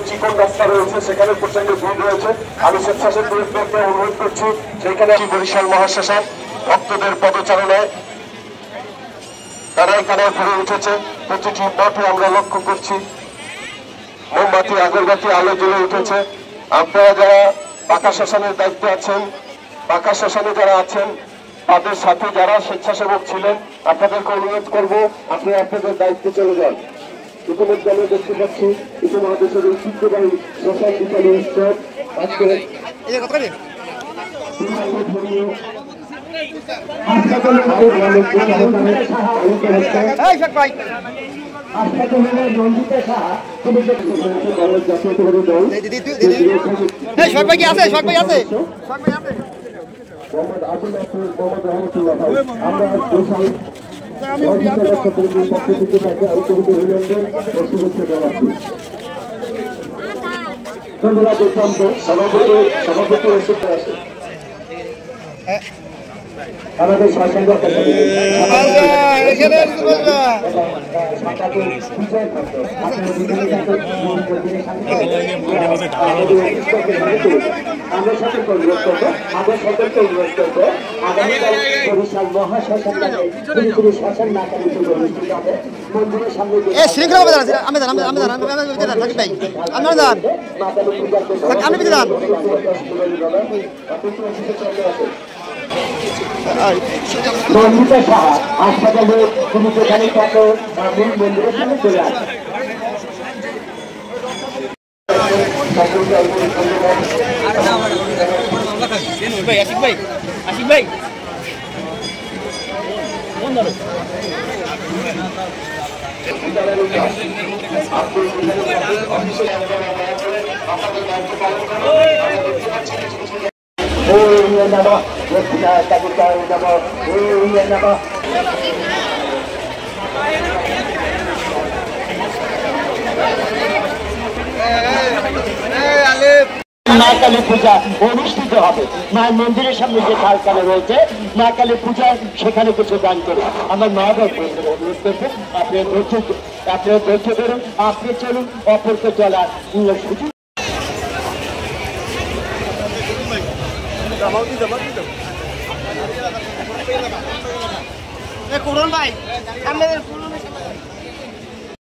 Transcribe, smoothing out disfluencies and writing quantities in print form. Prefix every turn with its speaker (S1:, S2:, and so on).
S1: চিকন রাস্তা রয়েছে, সেখানে প্রচন্ড ভিড় রয়েছে। আমি স্বেচ্ছাসেবকদেরকে অনুরোধ করছি সেইখানে বরিশাল মহাশ্মশান ভক্তদের পদচারণায় কানায় কানায় ভরে উঠেছে। প্রতিটি মঠে আমরা লক্ষ্য করছি মোমবাতি আগরবাতি আলো জ্বলে উঠেছে। আপনারা যারা পাকা শ্মশানের দায়িত্বে আছেন, পাকা শ্মশানে যারা আছেন, তাদের সাথে যারা স্বেচ্ছাসেবক ছিলেন, আপনাদেরকে অনুরোধ করবো আপনারা আপনাদের দায়িত্বে চলে যান। ইতিমধ্যে আমি দেখতে পাচ্ছি উপমহাদেশের ঐতিহ্যবাহী শ্মশান বিকালী উৎসব আজকে আমাদের শাসন আমরা সতর্ক অনুরোধ করবো, আমরা সতর্ক অনুরোধ করবো আগামীকাল বরিশাল মহাশ্মশানে পুরোপুরি শ্মশান না কালীপুর অনুষ্ঠিত হবে। মন্দিরের সামনে মন্দির হাসপাতালে তিনি সেখানে কত মন্দিরের সামনে চলে আসে।
S2: আশিক ভাই
S1: মা কালী পূজা অনুষ্ঠিত হবে। মায়ের মন্দিরের সামনে যে ঢালখানা রয়েছে মা কালী পূজা, সেখানে কিছু দান করে আমার মা বাবা অনুরোধ করবো আপনার ধৈর্য ধরুন, আপনি চলুন, অপরকে চলার সুযোগ।
S2: করুন ভাই